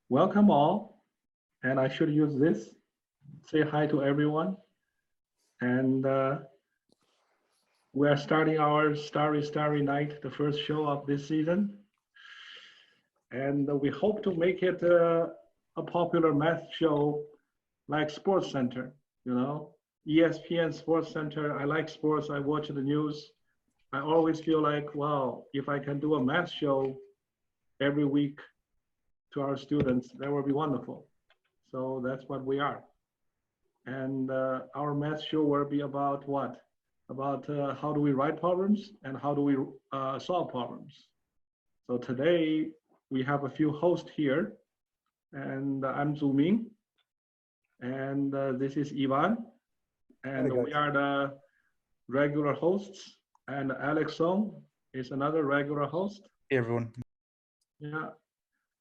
welcome all. And I should use this. Say hi to everyone. And we are starting our Starry Night, the first show of this season. And we hope to make it a popular math show like Sports Center, ESPN Sports Center. I like sports. I watch the news. I always feel like, wow, if I can do a math show every week to our students, that would be wonderful. So that's what we are. And our math show will be about what? About how do we write problems and how do we solve problems. So today we have a few hosts here, and I'm Zuming, and this is Ivan, and we are the regular hosts, and Alex Song is another regular host. Hey everyone. Yeah,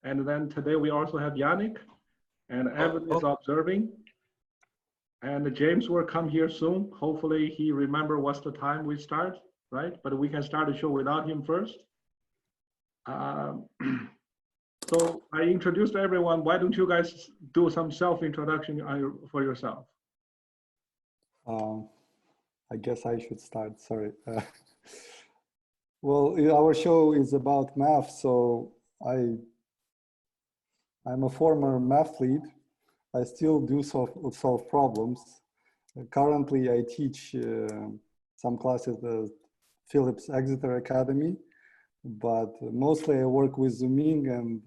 and then today we also have Yannick, and Evan is observing. And James will come here soon. Hopefully he remember what's the time we start, right? But we can start the show without him first. So I introduced everyone. Why don't you guys do some self-introduction for yourself? I guess I should start, sorry. Well, our show is about math, so I'm a former math lead. I still do solve problems. Currently, I teach some classes at Phillips Exeter Academy, but mostly I work with Zooming, and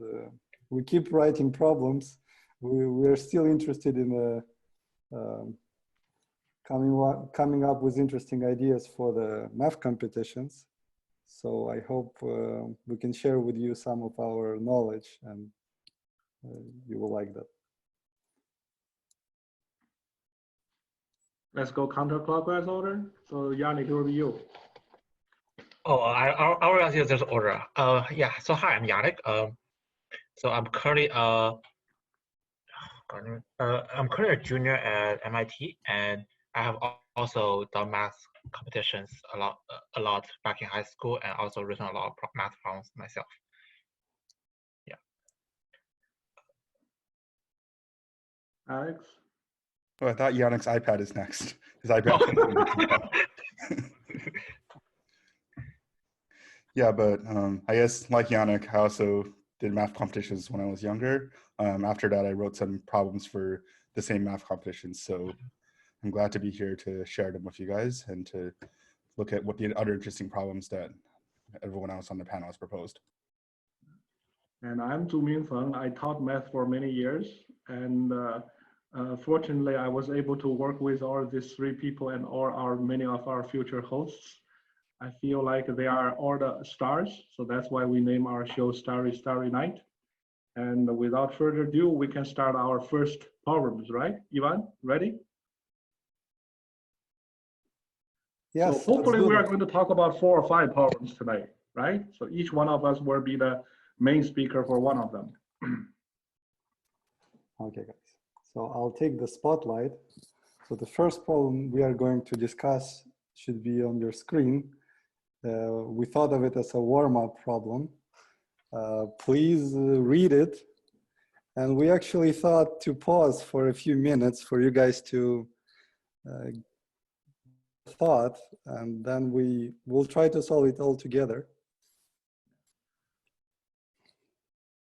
we keep writing problems. We're still interested in coming up with interesting ideas for the math competitions. So I hope we can share with you some of our knowledge, and you will like that. Let's go counterclockwise order. So Yannick, it will be you. Oh, I will use this order. Yeah. So hi, I'm Yannick. So I'm currently a junior at MIT, and I have also done math competitions a lot back in high school, and also written a lot of math problems myself. Yeah. Alex. Oh, I thought Yannick's iPad is next. His iPad. Yeah, but I guess like Yannick, I also did math competitions when I was younger. After that, I wrote some problems for the same math competitions. So I'm glad to be here to share them with you guys and to look at what the other interesting problems that everyone else on the panel has proposed. And I'm Zuming Feng. I taught math for many years, and fortunately, I was able to work with all these three people and many of our future hosts. I feel like they are all the stars, so that's why we name our show Starry Night. And without further ado, we can start our first problems, right? Ivan, ready? Yes. So hopefully we are going to talk about 4 or 5 problems tonight, right? So each one of us will be the main speaker for one of them. Okay, guys. So I'll take the spotlight. So the first problem we are going to discuss should be on your screen. We thought of it as a warm-up problem. Please read it. And we actually thought to pause for a few minutes for you guys to thought, and then we will try to solve it all together.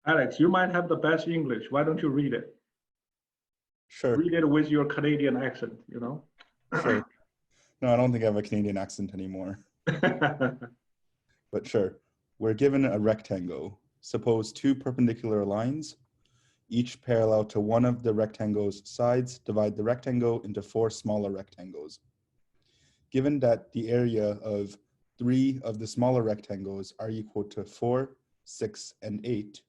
Alex, you might have the best English. Why don't you read it? Sure. Read it with your Canadian accent, Sure. No, I don't think I have a Canadian accent anymore. But sure. We're given a rectangle. Suppose 2 perpendicular lines, each parallel to one of the rectangle's sides, divide the rectangle into 4 smaller rectangles. Given that the area of 3 of the smaller rectangles are equal to 4, 6, and 8,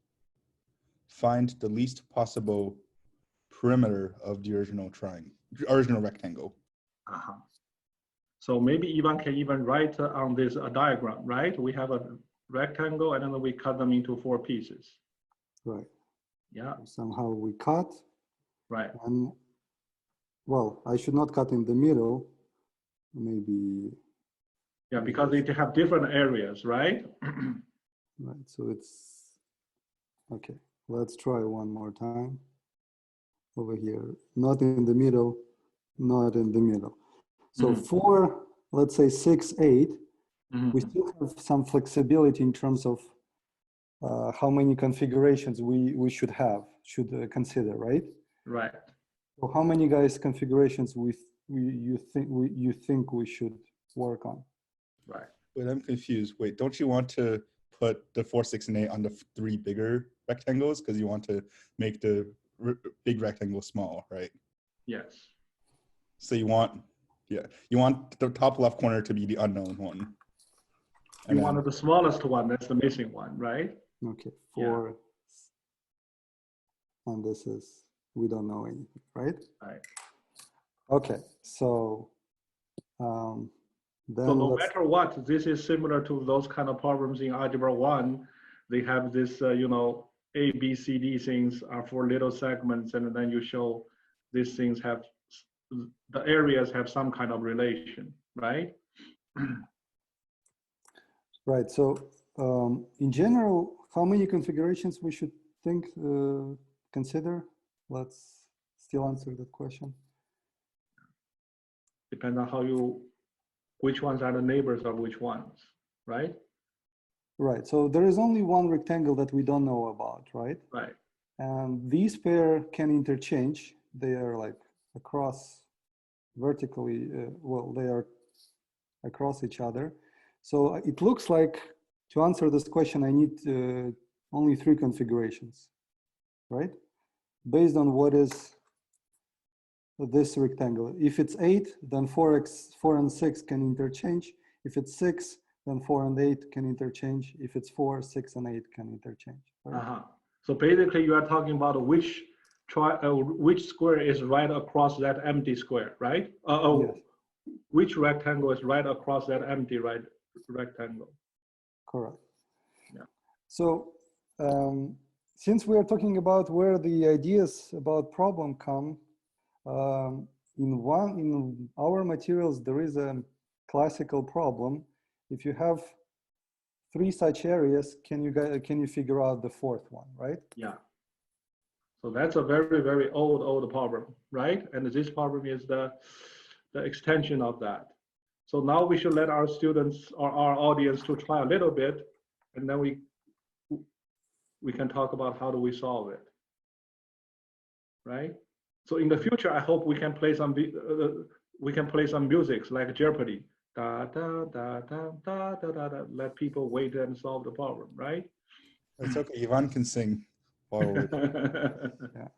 find the least possible perimeter of the original rectangle. So maybe Ivan can even write on this diagram, right? We have a rectangle and then we cut them into 4 pieces. Right. Yeah. Somehow we cut. Right. And well, I should not cut in the middle. Maybe. Yeah, because they have different areas, right? Right. So it's okay. Let's try one more time. Over here, not in the middle, not in the middle. So for, let's say 6, 8, we still have some flexibility in terms of how many configurations we should consider, right? Right. So how many guys configurations you think we should work on? Right. Wait, I'm confused. Wait, don't you want to put the 4, 6, and 8 on the 3 bigger rectangles because you want to make the big rectangle small, right? Yes. So you want the top left corner to be the unknown one. You wanted the smallest one, that's the missing one, right? Okay, 4, and this is, we don't know anything, right? Right. Okay, so then So no matter what, this is similar to those kind of problems in Algebra 1. They have this, you know, A, B, C, D things are for little segments, and then you show these things have, the areas have some kind of relation, right? Right, so in general, how many configurations we should consider? Let's still answer that question. Depends on which ones are the neighbors of which ones, right? Right, so there is only one rectangle that we don't know about, right? Right. And these pair can interchange. They are like across vertically, well, they are across each other. So it looks like, to answer this question, I need only 3 configurations, right? Based on what is this rectangle. If it's 8, then 4 and 6 can interchange. If it's 6, then 4 and 8 can interchange. If it's 4, 6 and 8 can interchange. Right? So basically you are talking about which square is right across that empty square, right? Yes. Which rectangle is right across that empty rectangle? Correct. Yeah. So since we are talking about where the ideas about problem come, in our materials there is a classical problem. If you have 3 such areas, can you figure out the 4th one, right? Yeah. So that's a very, very old problem, right? And this problem is the extension of that. So now we should let our students or our audience to try a little bit, and then we can talk about how do we solve it, right? So in the future, I hope we can play some music like Jeopardy. Da, da, da, da, da, da, da, da. Let people wait and solve the problem, right? It's okay. Ivan can sing while we're Yeah.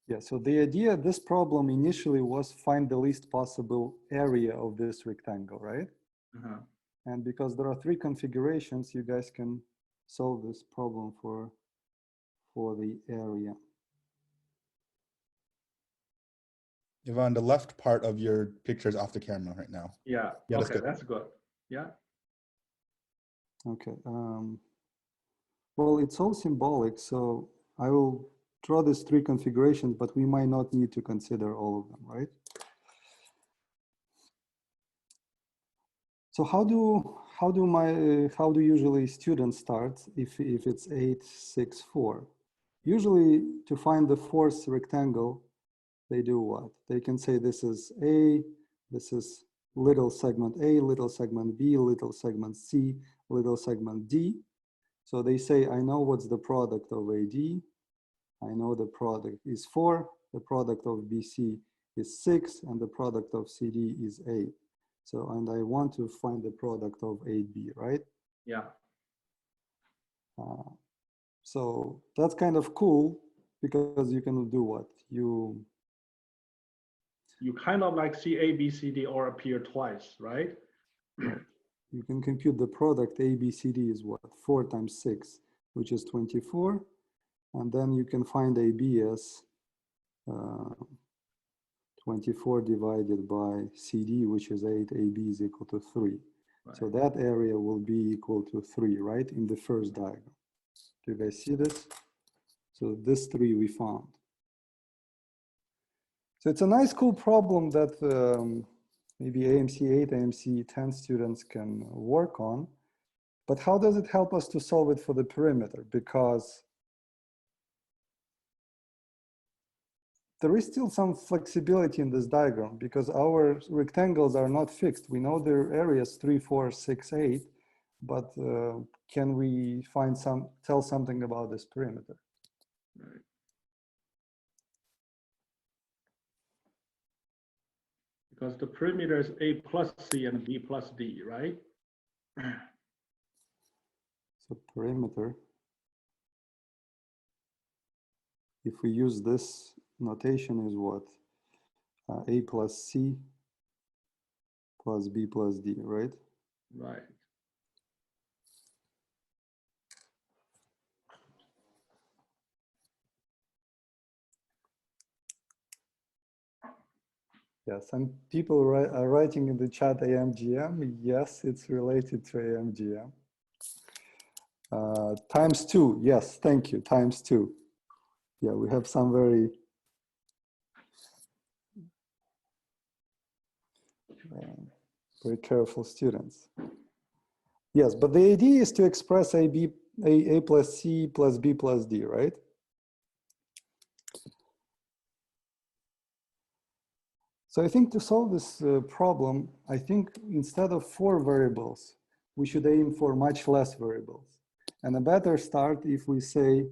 Yeah, so the idea of this problem initially was find the least possible area of this rectangle, right? And because there are 3 configurations, you guys can solve this problem for the area. Ivan, the left part of your picture is off the camera right now. Yeah, okay, that's good. Yeah. Okay. Well, it's all symbolic, so I will draw these 3 configurations, but we might not need to consider all of them, right? So how do usually students start if it's 8, 6, 4? Usually to find the 4th rectangle, they do what? They can say this is A, this is little segment A, little segment B, little segment C, little segment D. So they say, I know what's the product of AD. I know the product is 4, the product of BC is 6, and the product of CD is 8. So, and I want to find the product of 8B, right? Yeah. So that's kind of cool because you can do what? You kind of like see A, B, C, D all appear twice, right? You can compute the product A, B, C, D is what? 4 times 6, which is 24. And then you can find AB as 24 divided by CD, which is 8, AB is equal to 3. Right. So that area will be equal to 3, right? In the first diagram. Do you guys see this? So this 3 we found. So it's a nice, cool problem that maybe AMC 8, AMC 10 students can work on. But how does it help us to solve it for the perimeter? Because there is still some flexibility in this diagram because our rectangles are not fixed. We know their areas 3, 4, 6, 8, but can we tell something about this perimeter? Right. Because the perimeter is A plus C and B plus D, right? So perimeter, if we use this notation, is what? A plus C plus B plus D, right? Right. Yeah, some people are writing in the chat AMGM. Yes, it's related to AMGM. Times 2, yes, thank you, times 2. Yeah, we have some very careful students. Yes, but the idea is to express A plus C plus B plus D, right? So I think to solve this problem, I think instead of 4 variables, we should aim for much less variables. And a better start if we say,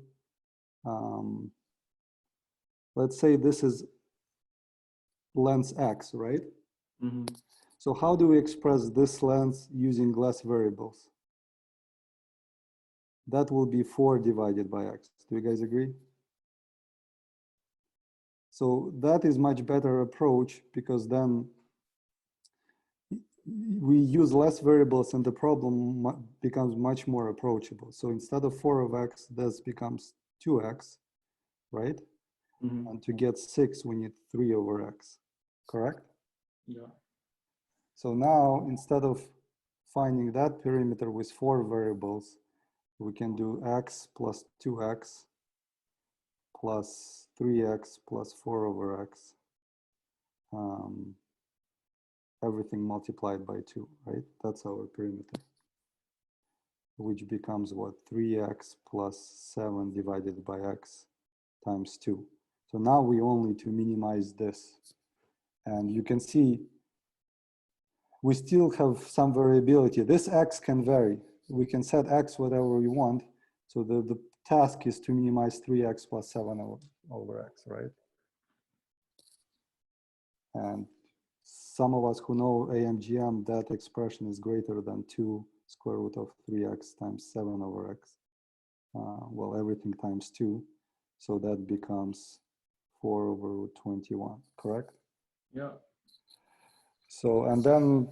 let's say this is length X, right? Mm-hmm. So how do we express this length using less variables? That will be 4 divided by X. Do you guys agree? So that is much better approach because then we use less variables and the problem becomes much more approachable. So instead of 4 of X, this becomes 2X, right? Mm-hmm. And to get 6, we need 3 over X, correct? Yeah. So now instead of finding that perimeter with 4 variables, we can do X plus 2X plus 3X plus 4 over X. Everything multiplied by 2, right? That's our perimeter, which becomes what? 3X plus 7 divided by X times 2. So now we only to minimize this. And you can see we still have some variability. This X can vary. We can set X whatever we want. So the task is to minimize 3X plus 7 over X, right? And some of us who know AMGM, that expression is greater than 2 square root of 3X times 7 over X. Well, everything times 2. So that becomes 4 over root 21, correct? Yeah. So, and then,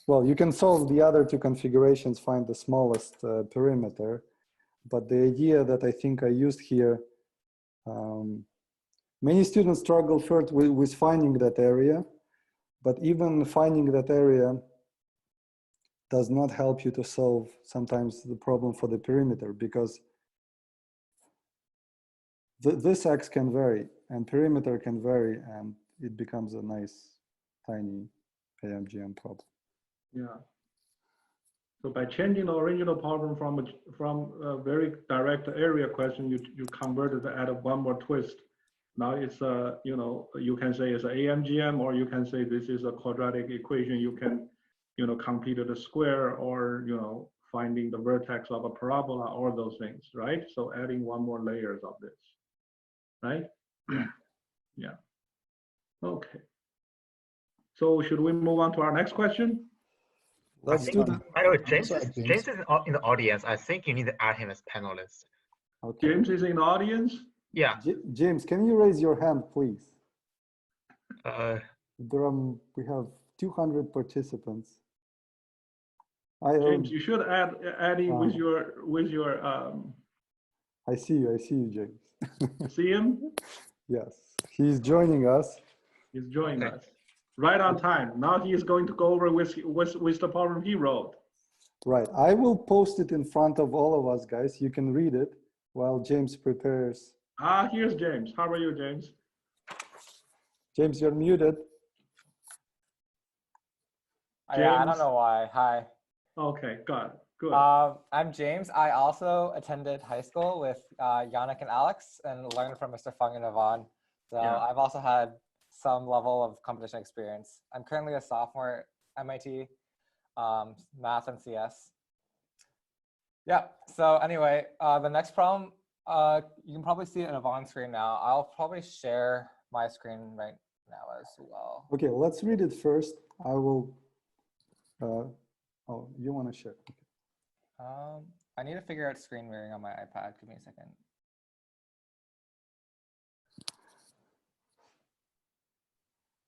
well, you can solve the other 2 configurations, find the smallest perimeter. But the idea that I think I used here, many students struggle first with finding that area. But even finding that area does not help you to solve sometimes the problem for the perimeter because this X can vary and perimeter can vary and it becomes a nice tiny AMGM problem. Yeah. So by changing the original problem from a very direct area question, you converted to add one more twist. Now it's you know, you can say it's an AMGM, or you can say this is a quadratic equation. You can, you know, compute the square, or, you know, finding the vertex of a parabola, or those things, right? So adding one more layers of this, right? Yeah. Okay. So should we move on to our next question? Let's do that. By the way, James Sorry, is James. in the audience. I think you need to add him as panelist. Okay. James is in the audience. Yeah. James, can you raise your hand, please? We have 200 participants. James, you should add in with your I see you, James. see him? Yes, he's joining us. He's joining us right on time. Now he is going to go over with the problem he wrote. Right, I will post it in front of all of us, guys. You can read it while James prepares. Ah, here's James. How are you, James? James, you're muted. Yeah, I don't know why. Hi. Okay, got it. Good. I'm James. I also attended high school with Yannick and Alex and learned from Mr. Fung and Yvonne. So Yeah. I've also had some level of competition experience. I'm currently a sophomore at MIT, math and CS. Yeah, so anyway, the next problem, you can probably see it in Yvonne's screen now. I'll probably share my screen right now as well. Okay, let's read it first. I will, oh, you want to share? I need to figure out screen mirroring on my iPad. Give me a second.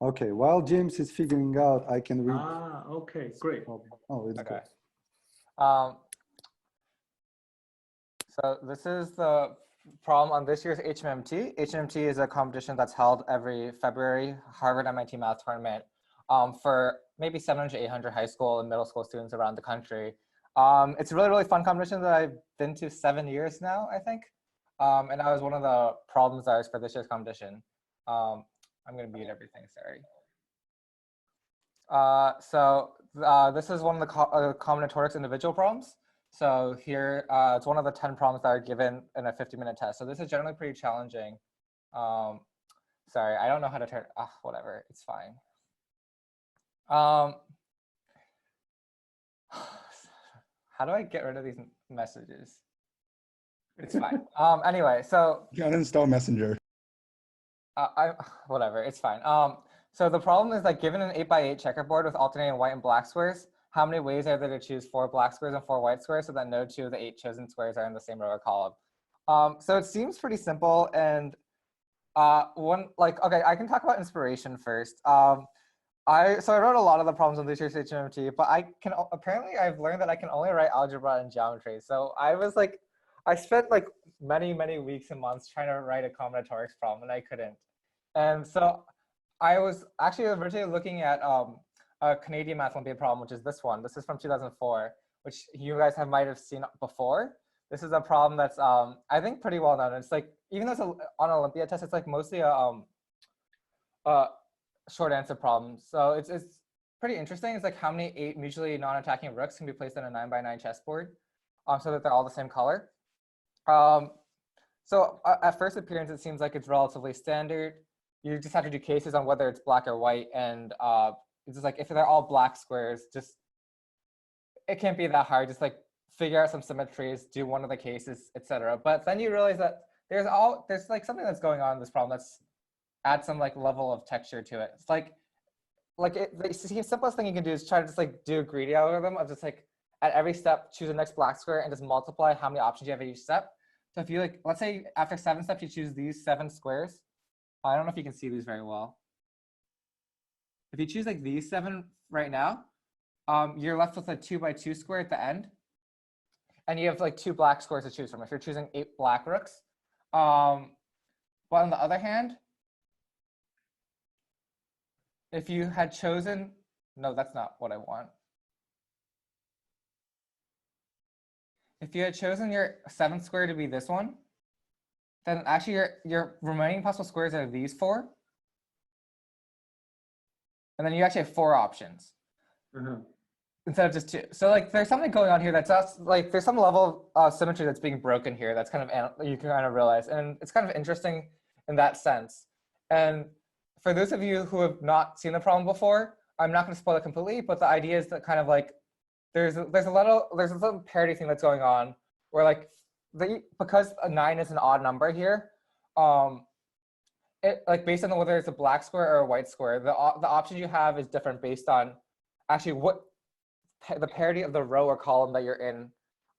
Okay, while James is figuring out, I can read. Ah, okay, great. Oh, it's Okay. good. So this is the problem on this year's HMMT. HMMT is a competition that's held every February, Harvard MIT Math Tournament, for maybe 700, 800 high school and middle school students around the country. It's a really, really fun competition that I've been to 7 years now, I think. And I was one of the problem czars for this year's competition. I'm going to mute everything, sorry. This is one of the combinatorics individual problems. So here, it's one of the 10 problems that are given in a 50-minute test. So this is generally pretty challenging. Sorry, I don't know how to turn, whatever, it's fine. How do I get rid of these messages? It's fine. Anyway, so. You can uninstall Messenger. Whatever, it's fine. So the problem is that given an 8x8 checkerboard with alternating white and black squares, how many ways are there to choose 4 black squares and 4 white squares so that no 2 of the 8 chosen squares are in the same row or column? So it seems pretty simple, and okay, I can talk about inspiration first. I wrote a lot of the problems on this year's HMMT, but apparently I've learned that I can only write algebra and geometry. So I spent like many weeks and months trying to write a combinatorics problem, and I couldn't. And so I was actually originally looking at a Canadian Math Olympiad problem, which is this one. This is from 2004, which you guys might have seen before. This is a problem that's I think pretty well known. It's like, even though it's on an Olympiad test, it's like mostly a short answer problem. So it's pretty interesting. It's like how many 8 mutually non-attacking rooks can be placed on a 9x9 chessboard, so that they're all the same color. So at first appearance, it seems like it's relatively standard. You just have to do cases on whether it's black or white, and it's just like if they're all black squares, it can't be that hard. Just like figure out some symmetries, do one of the cases, etc. But then you realize that there's like something that's going on in this problem that's adds some like level of texture to it. It's the simplest thing you can do is try to just like do a greedy algorithm of just like at every step choose the next black square and just multiply how many options you have at each step. So if you like, let's say after 7 steps you choose these 7 squares. I don't know if you can see these very well. If you choose like these 7 right now, you're left with a 2x2 square at the end, and you have like 2 black squares to choose from if you're choosing 8 black rooks. But on the other hand, if you had chosen, no, that's not what I want. If you had chosen your 7th square to be this one, then actually your remaining possible squares are these 4. And then you actually have 4 options instead of just 2. So like there's something going on here that's like there's some level of symmetry that's being broken here that's kind of, you can kind of realize. And it's kind of interesting in that sense. And for those of you who have not seen the problem before, I'm not going to spoil it completely, but the idea is that kind of like there's a little parity thing that's going on where like because a 9 is an odd number here, it like based on whether it's a black square or a white square, the option you have is different based on actually what the parity of the row or column that you're in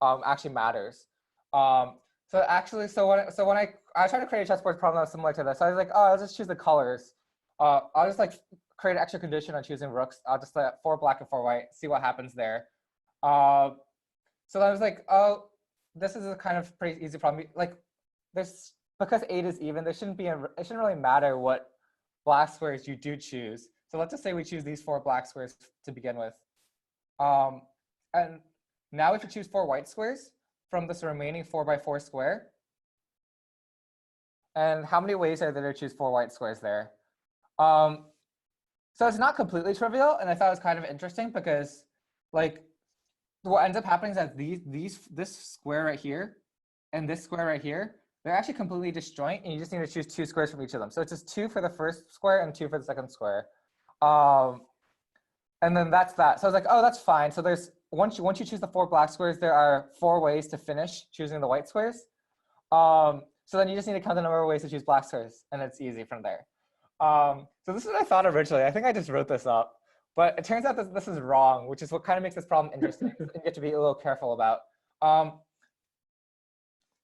actually matters. So when I tried to create a chessboard problem that was similar to this, I was like, oh, I'll just choose the colors. I'll just like create an extra condition on choosing rooks. I'll just let 4 black and 4 white, see what happens there. So I was like, oh, this is a kind of pretty easy problem. Like because 8 is even, it shouldn't really matter what black squares you do choose. So let's just say we choose these 4 black squares to begin with. And now if you choose 4 white squares from this remaining 4x4 square, and how many ways are there to choose 4 white squares there? So it's not completely trivial, and I thought it was kind of interesting because like what ends up happening is that this square right here and this square right here, they're actually completely disjoint, and you just need to choose 2 squares from each of them. So it's just 2 for the first square and 2 for the second square. And then that's that. So I was like, oh, that's fine. So there's once you choose the 4 black squares, there are 4 ways to finish choosing the white squares. So then you just need to count the number of ways to choose black squares, and it's easy from there. So this is what I thought originally. I think I just wrote this up, but it turns out that this is wrong, which is what kind of makes this problem interesting. And you have to be a little careful about.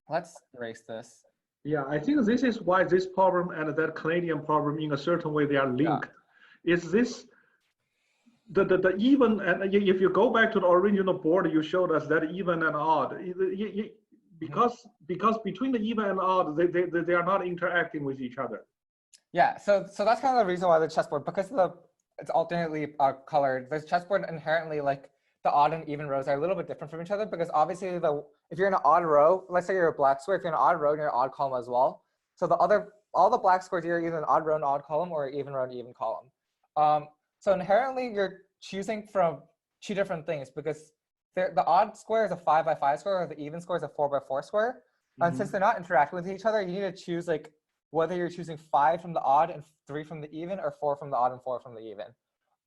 Let's erase this. Yeah, I think this is why this problem and that Canadian problem, in a certain way, they are linked. Is this the even, and if you go back to the original board, you showed us that even and odd, because between the even and odd, they are not interacting with each other. Yeah, so that's kind of the reason why the chessboard, because it's alternately colored. There's chessboard inherently, like the odd and even rows are a little bit different from each other, because obviously if you're in an odd row, let's say you're a black square, if you're in an odd row, you're an odd column as well. So all the black squares, you're either an odd row and odd column or an even row and even column. So inherently, you're choosing from 2 different things, because the odd square is a 5 by 5 square, or the even square is a 4 by 4 square. And since they're not interacting with each other, you need to choose like whether you're choosing 5 from the odd and 3 from the even, or 4 from the odd and 4 from the even.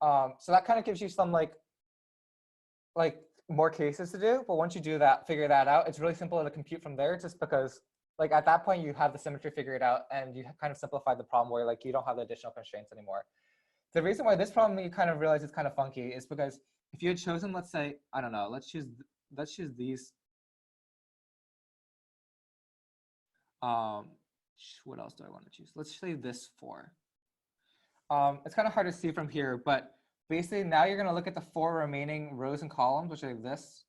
So that kind of gives you some like more cases to do. But once you do that, figure that out, it's really simple to compute from there, just because like at that point you have the symmetry figured out, and you kind of simplified the problem where like you don't have the additional constraints anymore. The reason why this problem you kind of realize is kind of funky is because if you had chosen, let's say, I don't know, let's choose these. What else do I want to choose? Let's say this 4. It's kind of hard to see from here, but basically now you're going to look at the 4 remaining rows and columns, which are this.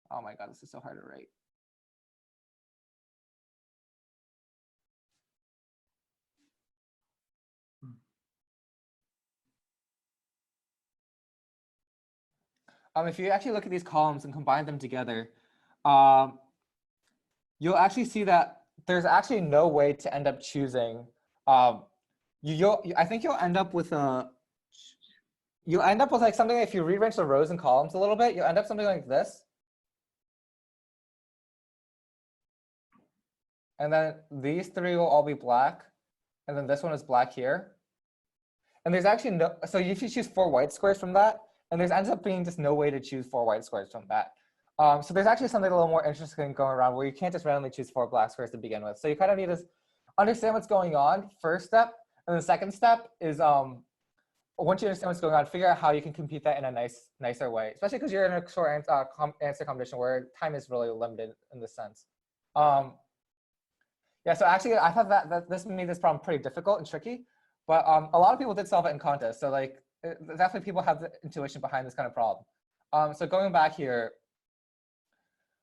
Oh my God, this is so hard to write. If you actually look at these columns and combine them together, you'll actually see that there's actually no way to end up choosing. I think you'll end up with like something, if you rearrange the rows and columns a little bit, you'll end up something like this. And then these 3 will all be black. And then this one is black here. And there's actually no, so if you choose 4 white squares from that, and there ends up being just no way to choose 4 white squares from that. So there's actually something a little more interesting going around where you can't just randomly choose 4 black squares to begin with. So you kind of need to understand what's going on, first step. And the second step is once you understand what's going on, figure out how you can compute that in a nicer way, especially because you're in a short answer competition where time is really limited in this sense. Yeah, so actually I thought that this made this problem pretty difficult and tricky, but a lot of people did solve it in contests. So like definitely people have the intuition behind this kind of problem. So going back here,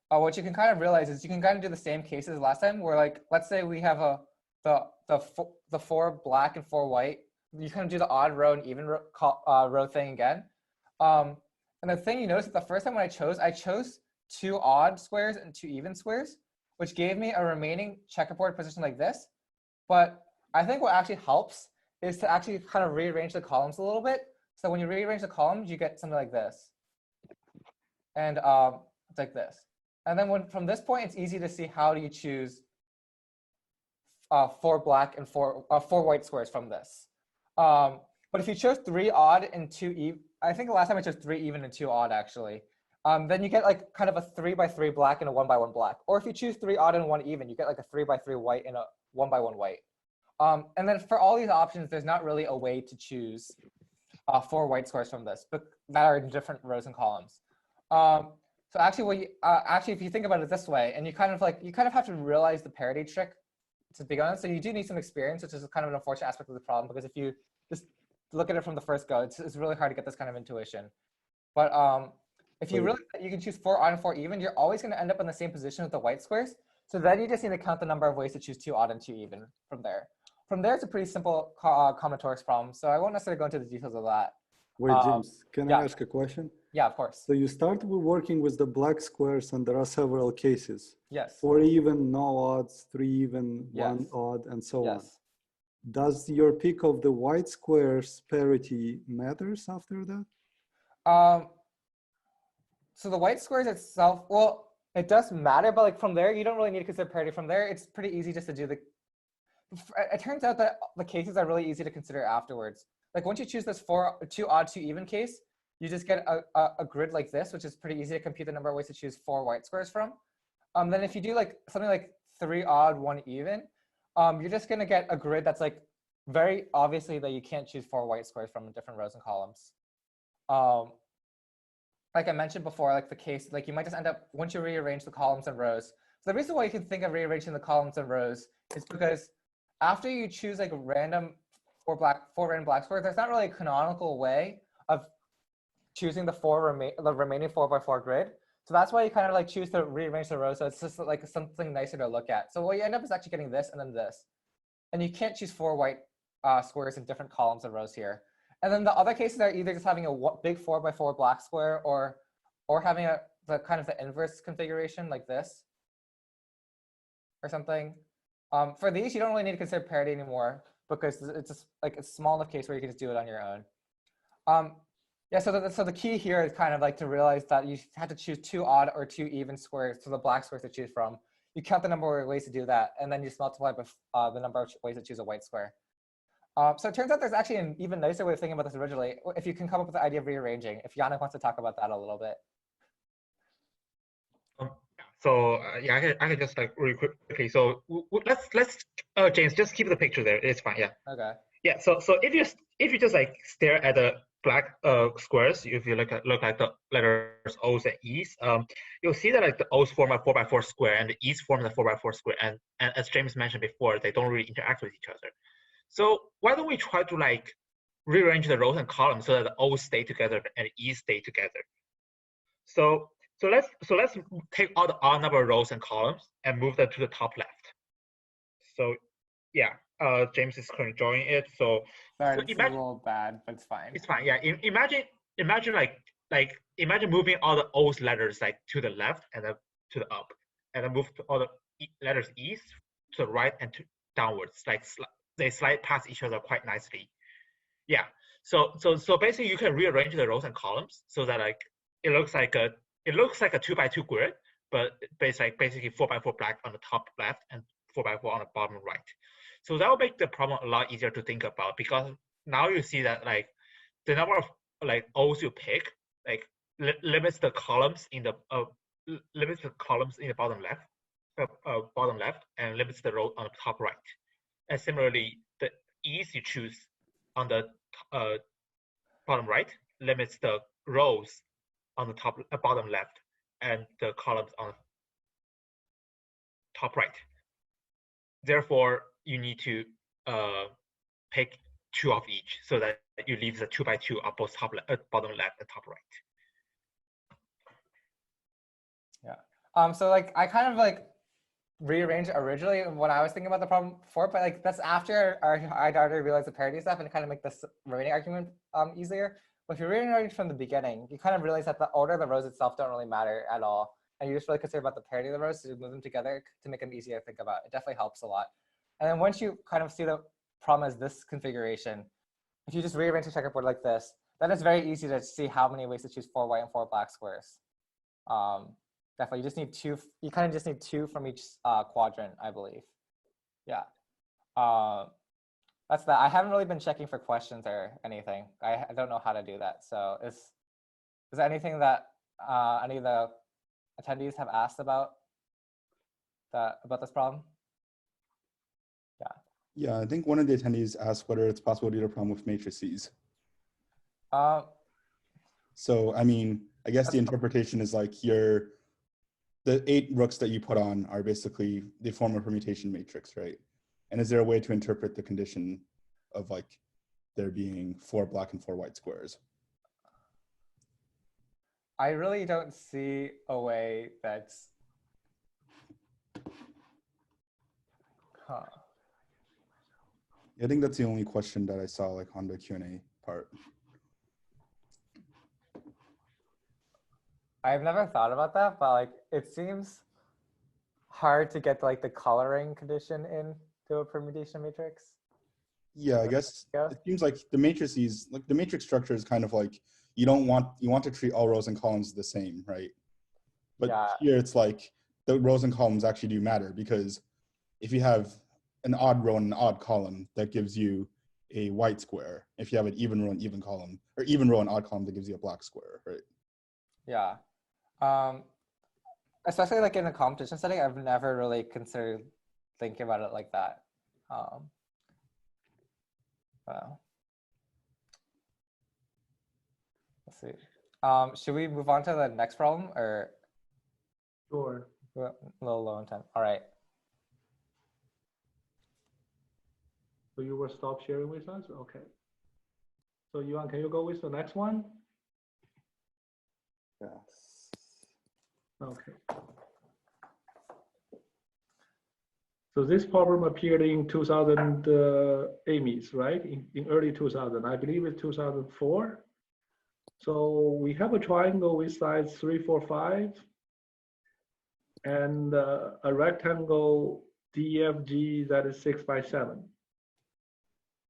what you can kind of realize is you can kind of do the same cases as last time, where like, let's say we have the 4 black and 4 white. You kind of do the odd row and even row thing again. And the thing you notice is the first time when I chose 2 odd squares and 2 even squares, which gave me a remaining checkerboard position like this. But I think what actually helps is to actually kind of rearrange the columns a little bit. So when you rearrange the columns, you get something like this. And it's like this. And then from this point, it's easy to see how do you choose 4 black and 4 white squares from this. But if you chose 3 odd and 2 even, I think the last time I chose 3 even and 2 odd actually, then you get like kind of a 3 by 3 black and a 1 by 1 black. Or if you choose 3 odd and 1 even, you get like a 3 by 3 white and a 1 by 1 white. And then for all these options, there's not really a way to choose 4 white squares from this, but that are in different rows and columns. So actually, if you think about it this way, and you kind of have to realize the parity trick to begin with. So you do need some experience, which is kind of an unfortunate aspect of the problem, because if you just look at it from the first go, it's really hard to get this kind of intuition. But if you can choose 4 odd and 4 even, you're always going to end up in the same position with the white squares. So then you just need to count the number of ways to choose 2 odd and 2 even from there. From there, it's a pretty simple combinatorics problem. So I won't necessarily go into the details of that. Wait, James, can I ask a question? Yeah, of course. So you start working with the black squares, and there are several cases. Yes. 4 even, no odds, 3 even, Yes. 1 odd, and so on. Yes. Does your pick of the white squares parity matters after that? so the white squares itself, well, it does matter, but like from there, you don't really need to consider parity. From there, it's pretty easy just to do the. It turns out that the cases are really easy to consider afterwards. Like once you choose this two odd, two even case, you just get a grid like this, which is pretty easy to compute the number of ways to choose 4 white squares from. Then if you do like something like 3 odd, 1 even, you're just gonna get a grid that's like very obviously that you can't choose 4 white squares from different rows and columns. Like I mentioned before, like the case, like you might just end up, once you rearrange the columns and rows. So the reason why you can think of rearranging the columns and rows is because after you choose like random 4 random black squares, there's not really a canonical way of choosing the remaining 4x4 grid. So that's why you kind of like choose to rearrange the rows. So it's just like something nicer to look at. So what you end up is actually getting this and then this. And you can't choose 4 white squares in different columns and rows here. And then the other cases are either just having a big 4x4 black square or having the kind of the inverse configuration like this or something. For these, you don't really need to consider parity anymore because it's just like a small enough case where you can just do it on your own. Yeah, so the key here is kind of like to realize that you have to choose 2 odd or 2 even squares, so the black squares to choose from. You count the number of ways to do that, and then you just multiply by the number of ways to choose a white square. So it turns out there's actually an even nicer way of thinking about this originally, if you can come up with the idea of rearranging. If Yannick wants to talk about that a little bit. Yeah, I can just like really quickly. So let's James, just keep the picture there. It's fine. Yeah. Okay. Yeah. So if you just like stare at the black squares, if you look at the letters O's and E's, you'll see that like the O's form a 4x4 square and the E's form a 4x4 square, and as James mentioned before, they don't really interact with each other. So why don't we try to like rearrange the rows and columns so that the O's stay together and the E's stay together? So let's take all the odd number of rows and columns and move them to the top left. So yeah, James is currently drawing it. So sorry, it's a little bad, but it's fine. It's fine. Yeah, imagine imagine moving all the O's letters like to the left and then to the up, and then move to all the letters E's to the right and to downwards. Like they slide past each other quite nicely. Yeah. So basically, you can rearrange the rows and columns so that like it looks like a 2x2 grid, but basically 4x4 black on the top left and 4x4 on the bottom right. So that will make the problem a lot easier to think about, because now you see that like the number of like O's you pick like limits the columns in the bottom left, and limits the row on the top right. And similarly, the E's you choose on the bottom right limits the rows on the bottom left and the columns on top right. Therefore, you need to pick 2 of each so that you leave the 2x2 on both bottom left and top right. Yeah. So like I kind of like rearranged originally when I was thinking about the problem before, but like that's after I'd already realized the parity stuff and kind of make this remaining argument easier. But if you're rearranging from the beginning, you kind of realize that the order of the rows itself don't really matter at all. And you just really consider about the parity of the rows to move them together to make them easier to think about. It definitely helps a lot. And then once you kind of see the problem as this configuration, if you just rearrange the checkerboard like this, then it's very easy to see how many ways to choose 4 white and 4 black squares. Definitely, you just need 2. You kind of just need 2 from each quadrant, I believe. Yeah. That's that. I haven't really been checking for questions or anything. I don't know how to do that. So is there anything that any of the attendees have asked about this problem? Yeah. Yeah, I think one of the attendees asked whether it's possible to do a problem with matrices. So, I mean, I guess the interpretation is like the 8 rooks that you put on are basically, they form a permutation matrix, right? And is there a way to interpret the condition of like there being 4 black and 4 white squares? I really don't see a way that's, I think that's the only question that I saw like on the Q&A part. I've never thought about that, but like it seems hard to get like the coloring condition into a permutation matrix. Yeah, I guess it seems like the matrices, like the matrix structure is kind of like you want to treat all rows and columns the same, right? But Yeah. here it's like the rows and columns actually do matter, because if you have an odd row and an odd column, that gives you a white square. If you have an even row and even column, or even row and odd column, that gives you a black square, right? Yeah. Especially like in a competition setting, I've never really considered thinking about it like that. Wow. Let's see. Should we move on to the next problem, or Sure. we're a little low on time? All right. So you will stop sharing with us? Okay. So Yuan, can you go with the next one? Yes. Okay. So this problem appeared in 2000 AMIS, right? In early 2000, I believe it's 2004. So we have a triangle with sides 3, 4, 5, and a rectangle DFG that is 6 by 7.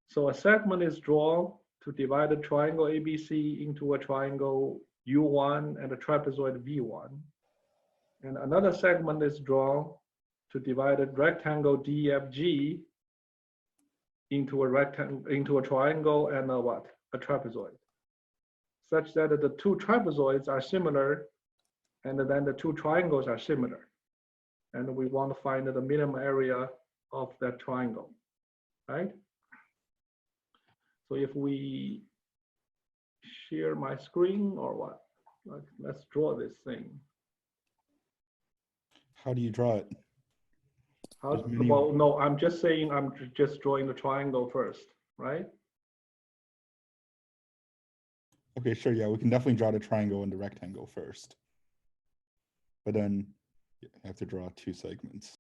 So a segment is drawn to divide the triangle ABC into a triangle U1 and a trapezoid V1. And another segment is drawn to divide a rectangle DFG into a triangle and a what? A trapezoid. Such that the two trapezoids are similar, and then the two triangles are similar. And we want to find the minimum area of that triangle, right? So if we share my screen or what? Let's draw this thing. How do you draw it? Well, no, I'm just saying I'm just drawing the triangle first, right? Okay, sure, yeah, we can definitely draw the triangle and the rectangle first. But then you have to draw 2 segments.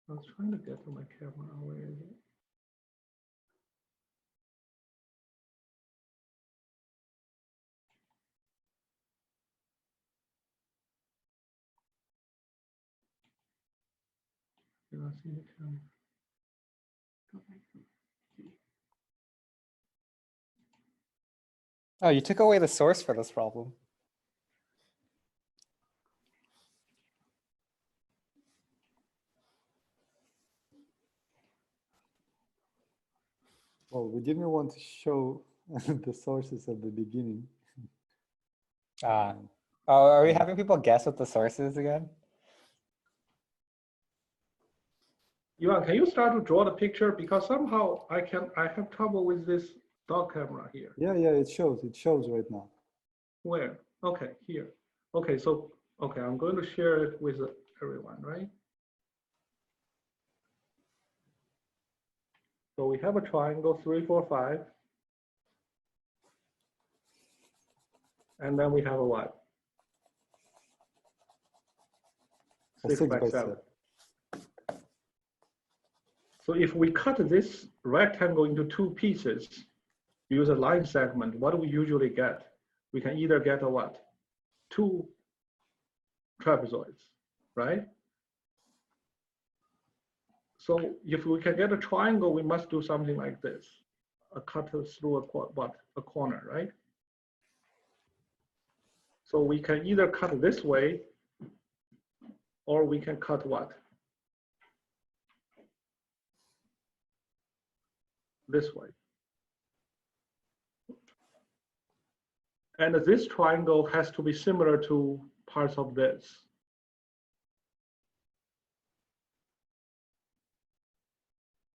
I was trying to get to my camera. Where is it? Did I see the camera? Oh, you took away the source for this problem. Well, we didn't want to show the sources at the beginning. Oh, are we having people guess what the source is again? Yuan, can you start to draw the picture? Because somehow I have trouble with this dog camera here. Yeah, it shows right now. Where? Okay, here. Okay, so, okay, I'm going to share it with everyone, right? So we have a triangle 3, 4, 5. And then we have a what? 6 by 7. So if we cut this rectangle into 2 pieces, use a line segment, what do we usually get? We can either get a what? 2 trapezoids, right? So if we can get a triangle, we must do something like this. A cut through a corner, right? So we can either cut this way, or we can cut what? This way. And this triangle has to be similar to parts of this.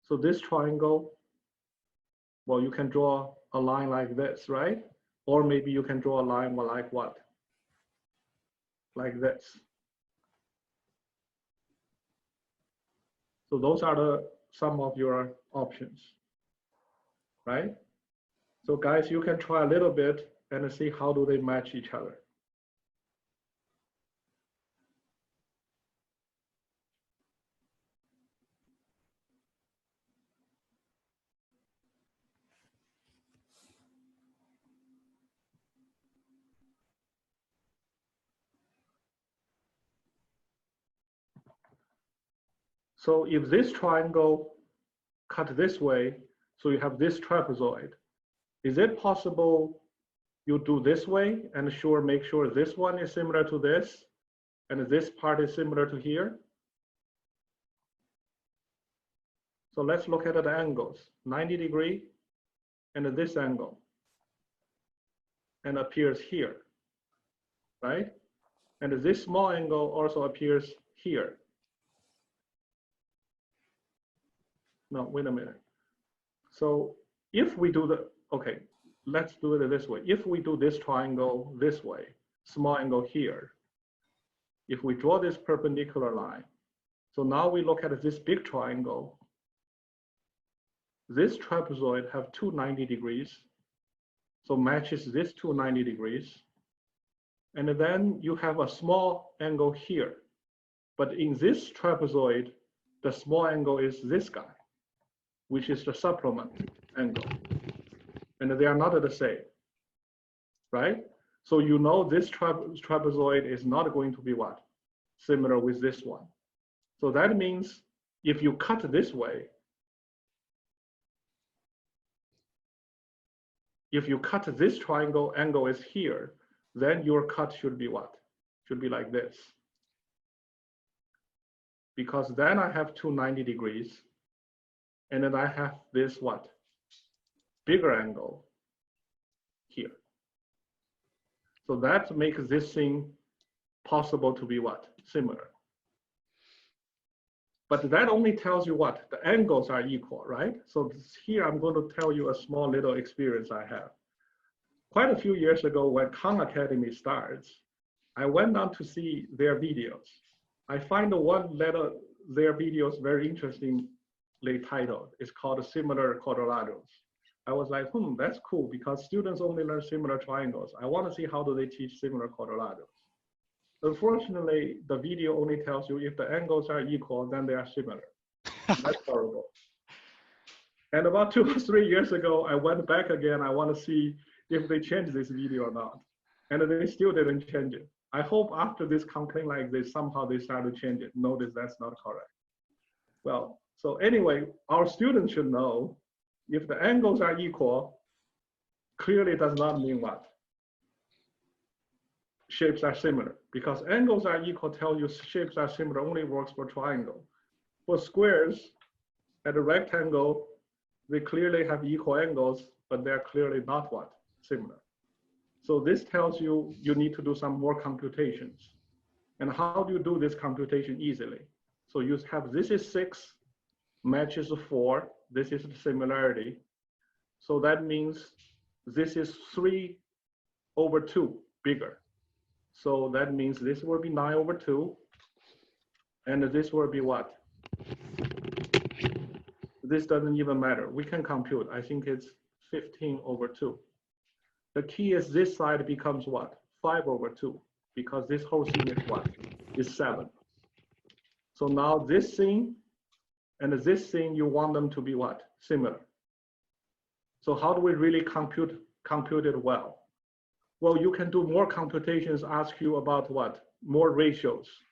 So this triangle, well, you can draw a line like this, right? Or maybe you can draw a line like what? Like this. So those are some of your options, right? So guys, you can try a little bit and see how do they match each other. So if this triangle cut this way, so you have this trapezoid, is it possible you do this way and make sure this one is similar to this, and this part is similar to here? So let's look at the angles, 90 degree and this angle, and appears here, right? And this small angle also appears here. No, wait a minute. So if we do okay, let's do it this way. If we do this triangle this way, small angle here, if we draw this perpendicular line, so now we look at this big triangle, this trapezoid have 290 degrees, so matches this 290 degrees. And then you have a small angle here. But in this trapezoid, the small angle is this guy, which is the supplement angle. And they are not the same, right? So you know this trapezoid is not going to be what? Similar with this one. So that means if you cut this way, if you cut this triangle angle is here, then your cut should be what? Should be like this. Because then I have 290 degrees, and then I have this what? Bigger angle here. So that makes this thing possible to be what? Similar. But that only tells you what? The angles are equal, right? So here I'm going to tell you a small little experience I have. Quite a few years ago, when Khan Academy starts, I went down to see their videos. I find their videos very interestingly titled. It's called Similar Quadrilaterals. I was like, that's cool, because students only learn similar triangles. I want to see how do they teach similar quadrilaterals. Unfortunately, the video only tells you if the angles are equal, then they are similar. That's horrible. And about 2 or 3 years ago, I went back again. I want to see if they changed this video or not. And they still didn't change it. I hope after this complaint like this, somehow they start to change it. Notice that's not correct. Well, so anyway, our students should know if the angles are equal, clearly does not mean what? Shapes are similar, because angles are equal tell you shapes are similar only works for triangle. For squares and a rectangle, they clearly have equal angles, but they're clearly not what? Similar. So this tells you you need to do some more computations. And how do you do this computation easily? So you have this is 6 matches 4. This is the similarity. So that means this is 3/2 bigger. So that means this will be 9/2. And this will be what? This doesn't even matter. We can compute. I think it's 15/2. The key is this side becomes what? 5/2, because this whole thing is what? Is 7. So now this thing and this thing, you want them to be what? Similar. So how do we really compute it well? Well, you can do more computations, ask you about what? More ratios.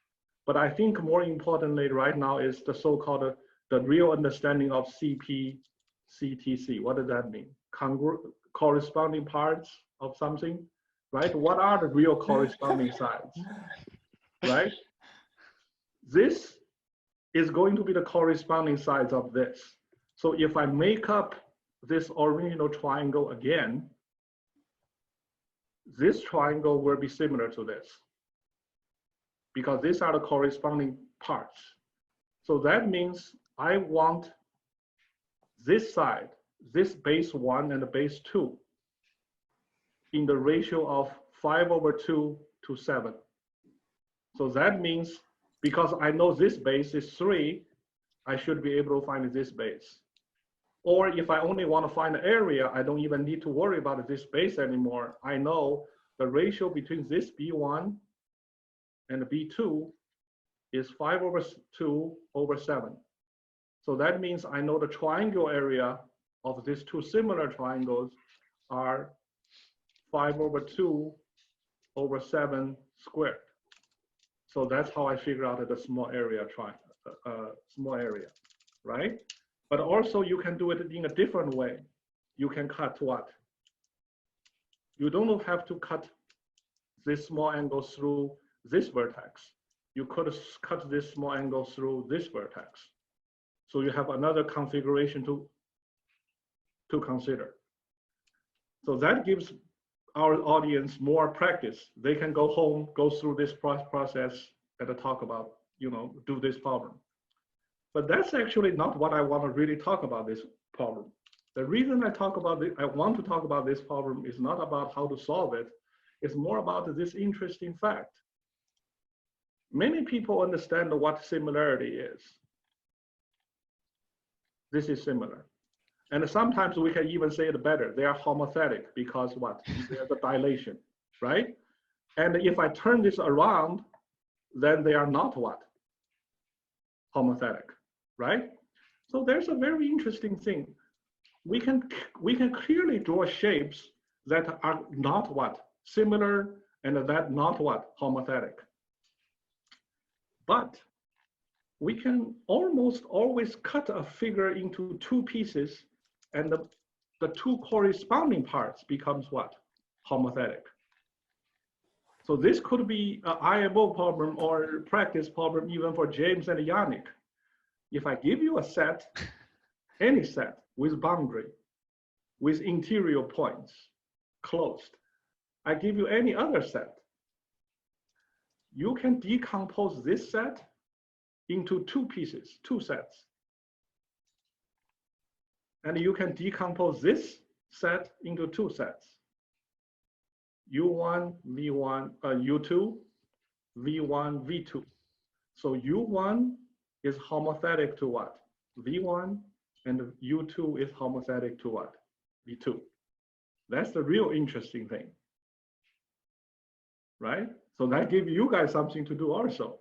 But I think more importantly right now is the so-called, the real understanding of CP/CTC. What does that mean? Corresponding parts of something, right? What are the real corresponding sides, right? This is going to be the corresponding sides of this. So if I make up this original triangle again, this triangle will be similar to this, because these are the corresponding parts. So that means I want this side, this base 1 and the base 2, in the ratio of 5/2 to 7. So that means because I know this base is 3, I should be able to find this base. Or if I only want to find the area, I don't even need to worry about this base anymore. I know the ratio between this B1 and the B2 is 5/2/7. So that means I know the triangle area of these two similar triangles are 5/2/7 squared. So that's how I figure out the small area triangle, small area, right? But also you can do it in a different way. You can cut what? You don't have to cut this small angle through this vertex. You could cut this small angle through this vertex. So you have another configuration to consider. So that gives our audience more practice. They can go home, go through this process and talk about, do this problem. But that's actually not what I want to really talk about this problem. The reason I want to talk about this problem is not about how to solve it. It's more about this interesting fact. Many people understand what similarity is. This is similar. And sometimes we can even say it better. They are homothetic because what? There's a dilation, right? And if I turn this around, then they are not what? Homothetic, right? So there's a very interesting thing. We can clearly draw shapes that are not what? Similar, and that not what? Homothetic. But we can almost always cut a figure into two pieces, and the two corresponding parts becomes what? Homothetic. So this could be an IMO problem or practice problem even for James and Yannick. If I give you a set, any set with boundary, with interior points, closed, I give you any other set, you can decompose this set into two pieces, two sets. And you can decompose this set into two sets. U1, V1, U2, V1, V2. So U1 is homothetic to what? V1, and U2 is homothetic to what? V2. That's the real interesting thing, right? So that gives you guys something to do also.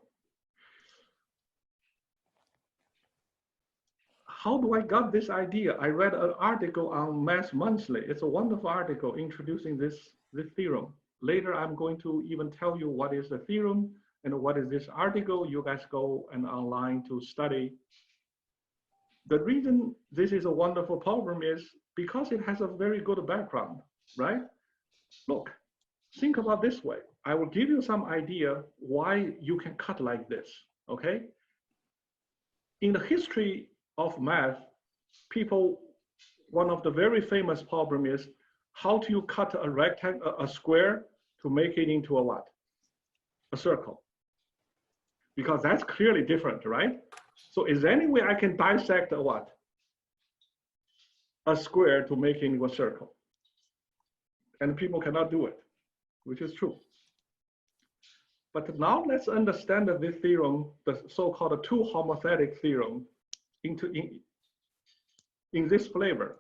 How do I got this idea? I read an article on Math Monthly. It's a wonderful article introducing this theorem. Later, I'm going to even tell you what is the theorem and what is this article. You guys go and online to study. The reason this is a wonderful problem is because it has a very good background, right? Look, think about this way. I will give you some idea why you can cut like this, okay? In the history of math, one of the very famous problem is how do you cut a rectangle, a square to make it into a what? A circle. Because that's clearly different, right? So is there any way I can dissect a what? A square to make it into a circle? And people cannot do it, which is true. But now let's understand this theorem, the so-called two homothetic theorem, in this flavor.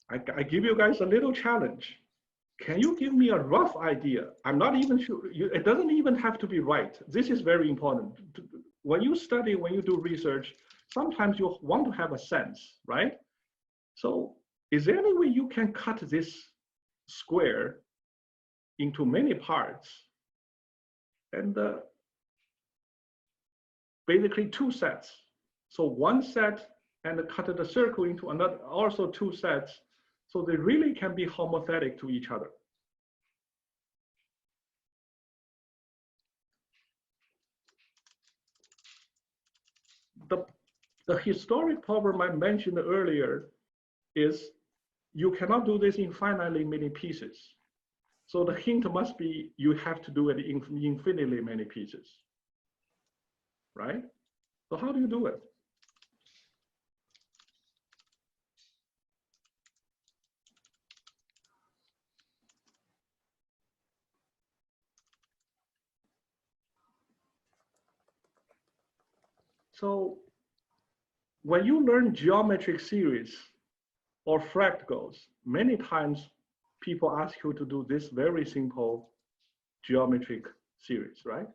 I give you guys a little challenge. Can you give me a rough idea? I'm not even sure, it doesn't even have to be right. This is very important. When you study, when you do research, sometimes you want to have a sense, right? So is there any way you can cut this square into many parts and basically two sets? So one set and cut the circle into another, also two sets. So they really can be homothetic to each other. The historic problem I mentioned earlier is you cannot do this in finitely many pieces. So the hint must be you have to do it in infinitely many pieces, right? So how do you do it? So when you learn geometric series or fractals, many times people ask you to do this very simple geometric series, right?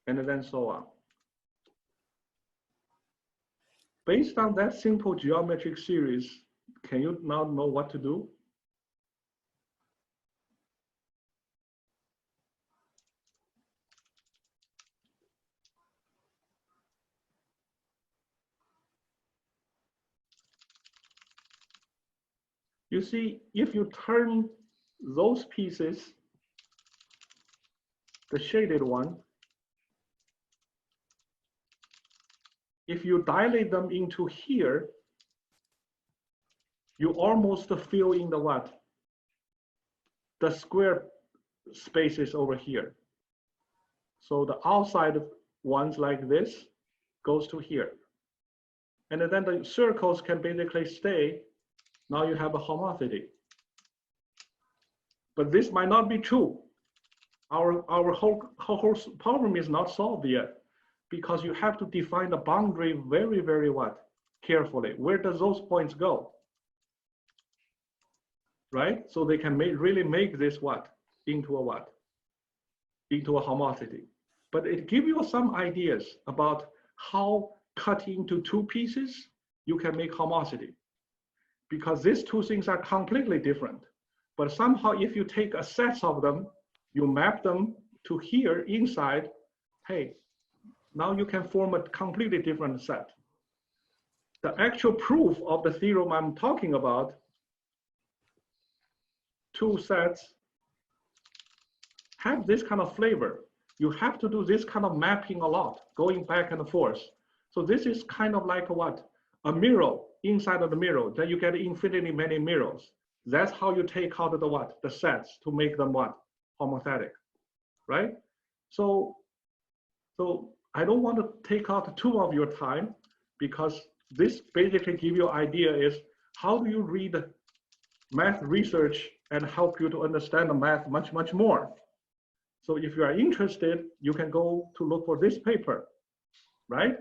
And then so on. Based on that simple geometric series, can you now know what to do? You see, if you turn those pieces, the shaded one, if you dilate them into here, you almost fill in the what? The square spaces over here. So the outside ones like this goes to here. And then the circles can basically stay. Now you have a homosity. But this might not be true. Our whole problem is not solved yet, because you have to define the boundary very, very what? Carefully. Where does those points go? Right? So they can really make this what? Into a what? Into a homosity. But it gives you some ideas about how cut into two pieces, you can make homosity. Because these two things are completely different. But somehow if you take a set of them, you map them to here inside, hey, now you can form a completely different set. The actual proof of the theorem I'm talking about, two sets have this kind of flavor. You have to do this kind of mapping a lot, going back and forth. So this is kind of like a what? A mirror inside of the mirror. Then you get infinitely many mirrors. That's how you take out the what? The sets to make them what? Homothetic, right? So I don't want to take out too of your time, because this basically give you idea is how do you read math research and help you to understand the math much, much more. So if you are interested, you can go to look for this paper, right?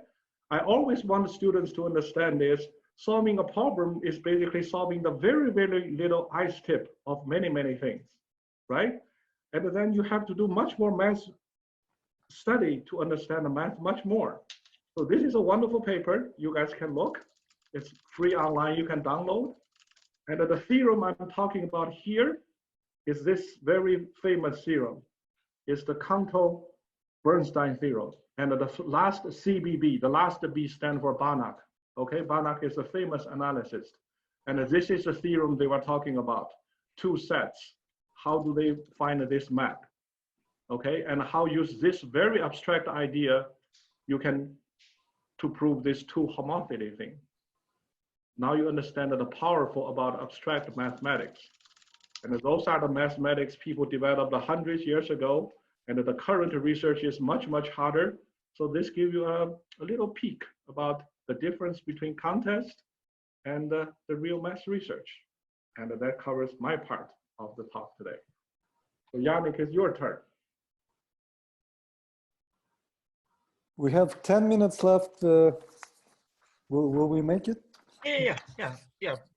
I always want students to understand this. Solving a problem is basically solving the very, very little ice tip of many, many things, right? And then you have to do much more math study to understand the math much more. So this is a wonderful paper. You guys can look. It's free online, you can download. And the theorem I'm talking about here is this very famous theorem. It's the Cantor-Bernstein theorem. And the last CBB, the last B stands for Banach. Okay, Banach is a famous analyst. And this is the theorem they were talking about. Two sets. How do they find this map? Okay, and how use this very abstract idea you can to prove this two homosity thing. Now you understand the powerful about abstract mathematics. And those are the mathematics people developed hundreds of years ago, and the current research is much, much harder. So this gives you a little peek about the difference between contest and the real math research. And that covers my part of the talk today. So Yannick, it's your turn. We have 10 minutes left. Will we make it? Yeah.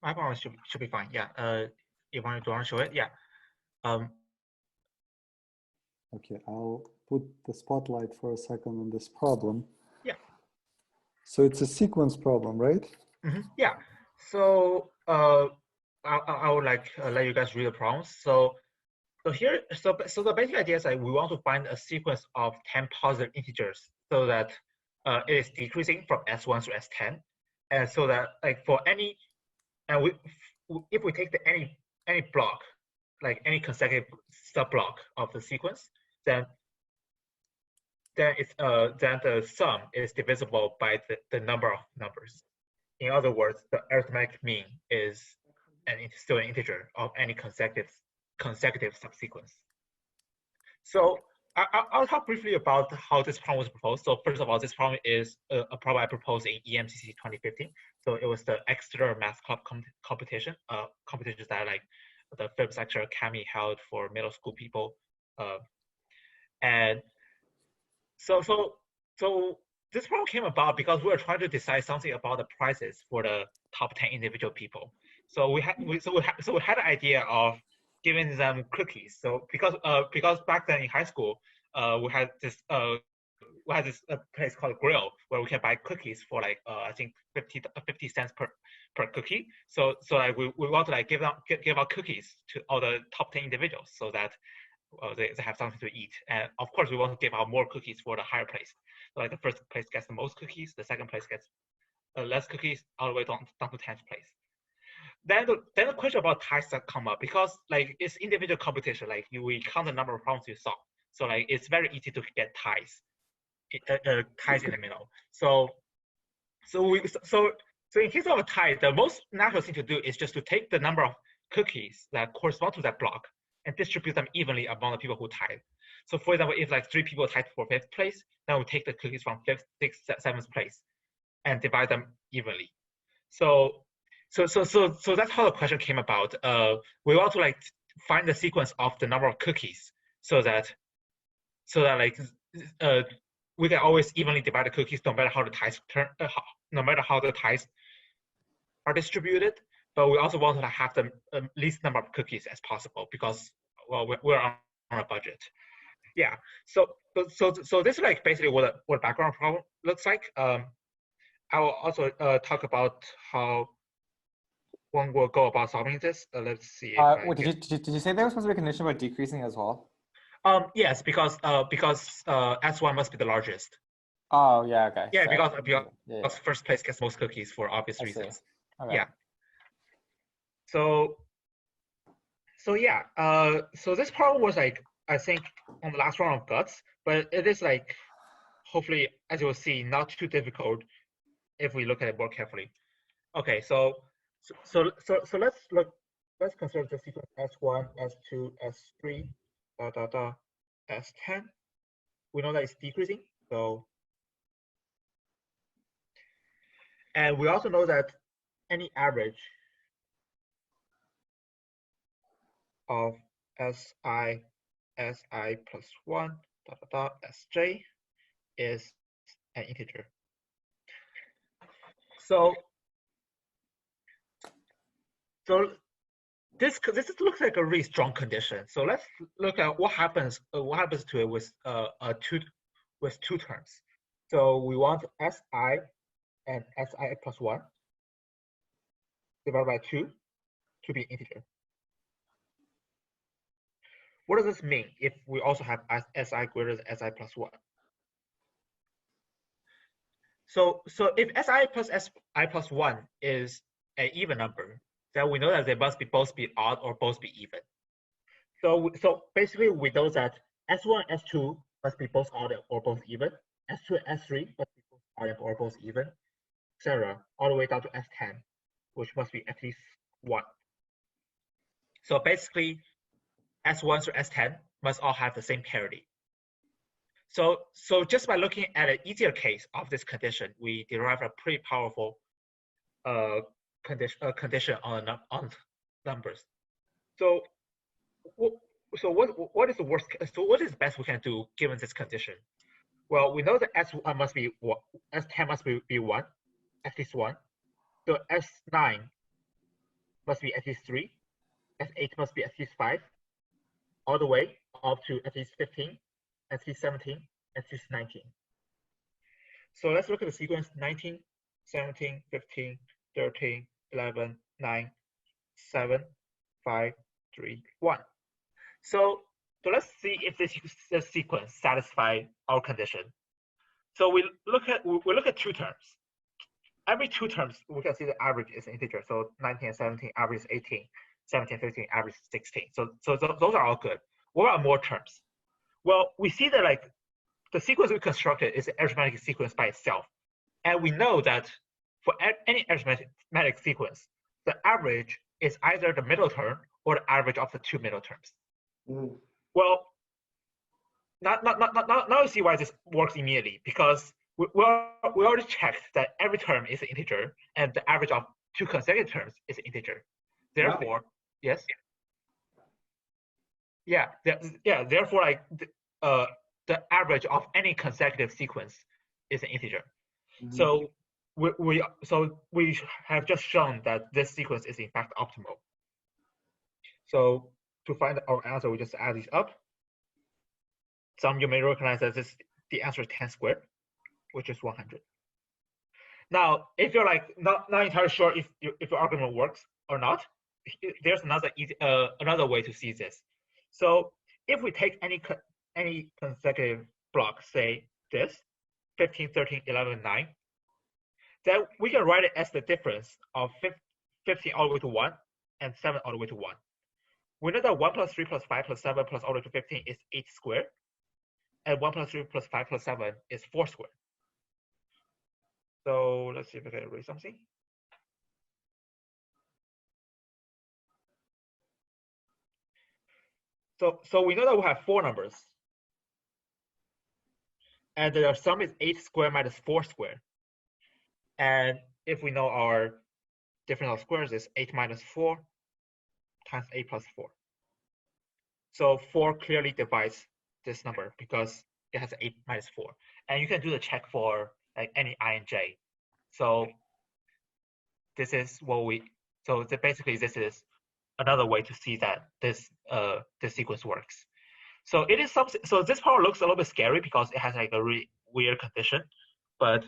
My power should be fine. Yeah. You want to show it? Yeah. Okay, I'll put the spotlight for a second on this problem. Yeah. So it's a sequence problem, right? Yeah. So I would like let you guys read the problems. So the basic idea is that we want to find a sequence of 10 positive integers so that it is decreasing from S1 to S10, and so that like for any, and if we take any block, like any consecutive subblock of the sequence, then the sum is divisible by the number of numbers. In other words, the arithmetic mean is still an integer of any consecutive subsequence. So I'll talk briefly about how this problem was proposed. So first of all, this problem is a problem I proposed in EMCC 2015. So it was the external math club competition, competitions that like the physics lecturer Cami held for middle school people. And so this problem came about because we were trying to decide something about the prices for the top 10 individual people. So we had the idea of giving them cookies. So because back then in high school, we had this place called Grill where we can buy cookies for like I think 50 cents per cookie. So like we want to like give out cookies to all the top 10 individuals so that they have something to eat. And of course, we want to give out more cookies for the higher place. So like the first place gets the most cookies, the second place gets less cookies, all the way down to 10th place. then the question about ties that come up, because like it's individual competition. Like we count the number of problems you solve, so like it's very easy to get ties, ties in the middle. So in case of a tie, the most natural thing to do is just to take the number of cookies that correspond to that block and distribute them evenly among the people who tied. So for example, if like 3 people tied for 5th place, then we take the cookies from 5th, 6th, 7th place and divide them evenly. So that's how the question came about. We want to like find the sequence of the number of cookies so that like we can always evenly divide the cookies no matter how the ties no matter how the ties are distributed. But we also want to have the least number of cookies as possible because well we're on a budget. Yeah. So this is like basically what a background problem looks like. I will also talk about how one will go about solving this. Let's see. Wait, did you say there was supposed to be a condition about decreasing as well? Yes, because S1 must be the largest. Oh yeah, okay. Yeah, So, because first place gets most cookies for obvious reasons. Okay. Yeah. So yeah. So this problem was like I think on the last round of guts, but it is like hopefully as you will see not too difficult if we look at it more carefully. Okay, so let's consider the sequence S1, S2, S3, S10. We know that it's decreasing, so and we also know that any average of Si plus 1 Sj is an integer. So this looks like a really strong condition. So let's look at what happens to it with two terms. So we want Si and Si plus 1 divided by 2 to be integer. What does this mean if we also have Si greater than Si plus 1? So if Si plus Si plus 1 is an even number, then we know that they must both be odd or both be even. So basically we know that S1 and S2 must be both odd or both even. S2 and S3 must be both odd or both even, etc. All the way down to S10, which must be at least 1. So basically S1 through S10 must all have the same parity. So just by looking at an easier case of this condition, we derive a pretty powerful condition on numbers. So what is the worst? So what is the best we can do given this condition? Well, we know that S1 must be S10 must be 1, at least 1. So S9 must be at least 3. S8 must be at least 5. All the way up to at least 15, at least 17, at least 19. So let's look at the sequence 19, 17, 15, 13, 11, 9, 7, 5, 3, 1. So let's see if this sequence satisfies our condition. So we look at 2 terms. Every 2 terms, we can see the average is an integer. So 19 and 17 average is 18, 17, 15 average is 16. So those are all good. What are more terms? Well, we see that like the sequence we constructed is an arithmetic sequence by itself. And we know that for any arithmetic sequence, the average is either the middle term or the average of the 2 middle terms. Well, now you see why this works immediately, because we already checked that every term is an integer and the average of 2 consecutive terms is an integer. Therefore, yes. Yeah, therefore, like the average of any consecutive sequence is an integer. So we have just shown that this sequence is in fact optimal. So to find our answer, we just add these up. Some you may recognize that the answer is 10 squared, which is 100. Now, if you're like not entirely sure if your argument works or not, there's another way to see this. So if we take any consecutive block, say this, 15, 13, 11, 9, then we can write it as the difference of 15 all the way to 1 and 7 all the way to 1. We know that 1 plus 3 plus 5 plus 7 plus all the way to 15 is 8 squared. And 1 plus 3 plus 5 plus 7 is 4 squared. So let's see if I can erase something. So we know that we have 4 numbers. And their sum is 8 squared minus 4 squared. And if we know our difference of squares is 8 minus 4 times 8 plus 4. So 4 clearly divides this number because it has 8 minus 4. And you can do the check for like any I and j. So this is what basically this is another way to see that this sequence works. So it is something. So this part looks a little bit scary because it has like a really weird condition. But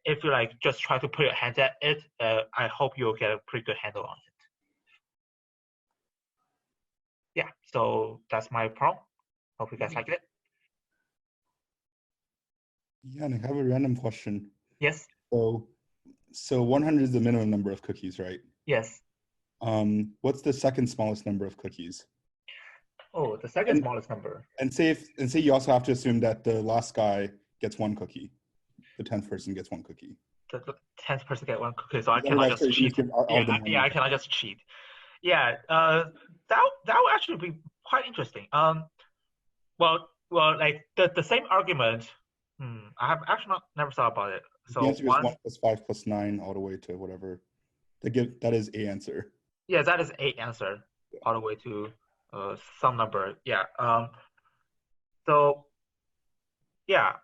if you like just try to put your hands at it, I hope you'll get a pretty good handle on it. Yeah. So that's my problem. Hope you guys liked it. Yeah, and I have a random question. Yes. So 100 is the minimum number of cookies, right? Yes. What's the second smallest number of cookies? Oh, the second smallest number. And say you also have to assume that the last guy gets 1 cookie. The 10th person gets 1 cookie. The 10th person gets 1 cookie, so I cannot just cheat. Yeah, I cannot just cheat. Yeah, that would actually be quite interesting. Well, like the same argument. I have actually never thought about it. So the answer is 1 plus 5 plus 9 all the way to whatever. That is a answer. Yeah, that is a answer all the way to some number. Yeah. So yeah.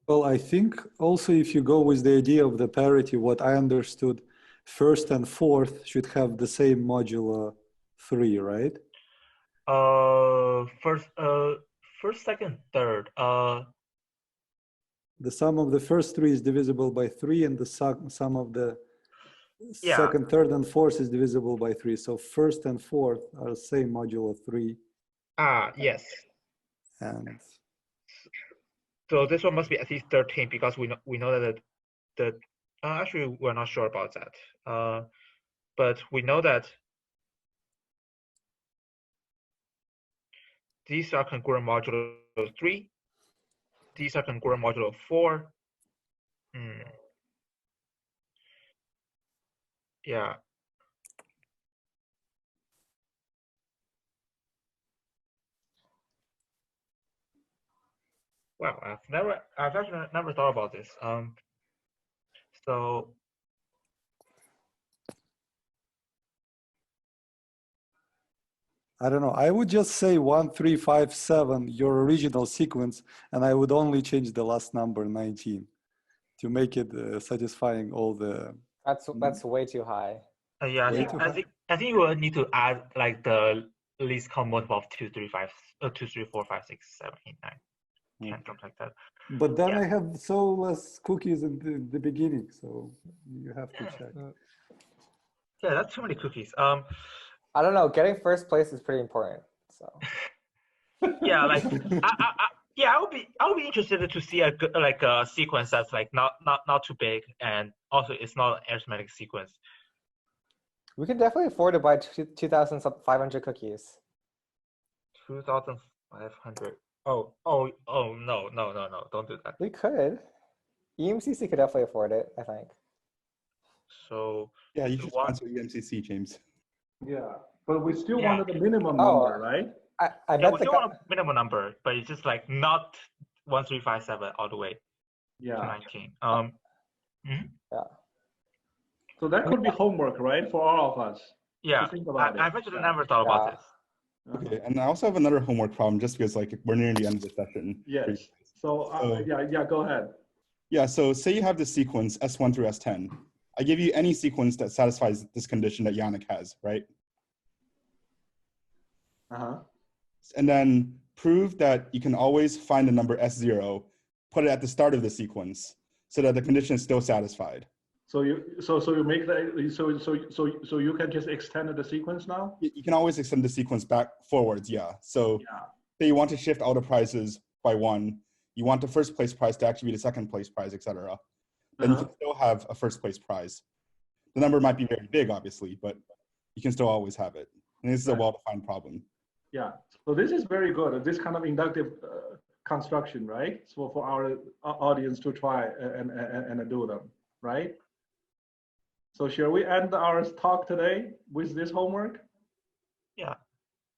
Well, I think also if you go with the idea of the parity, what I understood, first and fourth should have the same modulo 3, right? First, second, third. The sum of the first 3 is divisible by 3, and the sum of the second, third, and fourth is divisible by 3. So first and fourth are the same modulo 3. Yes. And so this one must be at least 13 because we know that actually we're not sure about that. But we know that these are congruent modulo 3. These are congruent modulo 4. Yeah. Wow, I've actually never thought about this. So I don't know. I would just say 1, 3, 5, 7, your original sequence, and I would only change the last number 19 to make it satisfying all the. That's way too high. Yeah, I think you will need to add like the least common multiple of 2, 3, 4, 5, 6, 7, 8, 9. Something like that. But then I have so less cookies in the beginning, so you have to check. Yeah, that's too many cookies. I don't know. Getting first place is pretty important. So. Yeah, like I would be interested to see a sequence that's like not too big, and also it's not an arithmetic sequence. We can definitely afford to buy 2,500 cookies. 2,500. Oh no, don't do that. We could. EMCC could definitely afford it, I think. So yeah, you should sponsor EMCC, James. Yeah, but we still wanted the minimum number, right? I bet we still want a minimum number, but it's just like not 1, 3, 5, 7 all the way to 19. Yeah. So that could be homework, right, for all of us. Yeah, I've actually never thought about this. Okay, and I also have another homework problem just because like we're nearing the end of the session. Yes. So yeah, go ahead. Yeah, so say you have the sequence S1 through S10. I give you any sequence that satisfies this condition that Yannick has, right? And then prove that you can always find the number S0, put it at the start of the sequence so that the condition is still satisfied. So you make that so you can just extend the sequence now? You can always extend the sequence back forwards, yeah. So say you want to shift all the prizes by 1, you want the first place prize to actually be the second place prize, etc. Then you can still have a first place prize. The number might be very big, obviously, but you can still always have it. And this is a Right. well-defined problem. Yeah, so this is very good. This kind of inductive construction, right? So for our audience to try and do them, right? So shall we end our talk today with this homework? Yeah.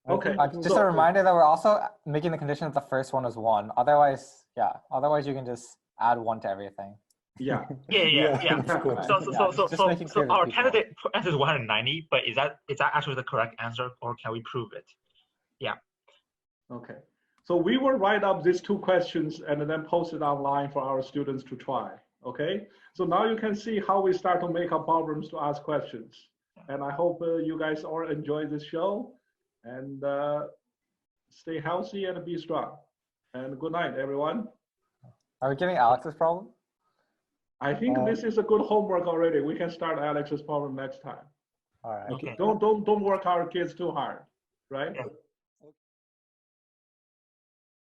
I Okay. think we Just So- a reminder that we're also making the condition that the first one is 1. Otherwise, yeah. Otherwise, you can just add 1 to everything. Yeah, Yeah. of course. Just making clear to Our people. candidate answer is 190, but is that actually the correct answer, or can we prove it? okay. So we will write up these 2 questions and then post it online for our students to try, okay? So now you can see how we start to make up problems to ask questions. And I hope you guys all enjoy this show, and stay healthy and be strong. And good night, everyone. Are we giving Alex's problem? I think this is a good homework already. We can start Alex's problem next time. All right. Okay. Don't work our kids too hard, right? Yeah.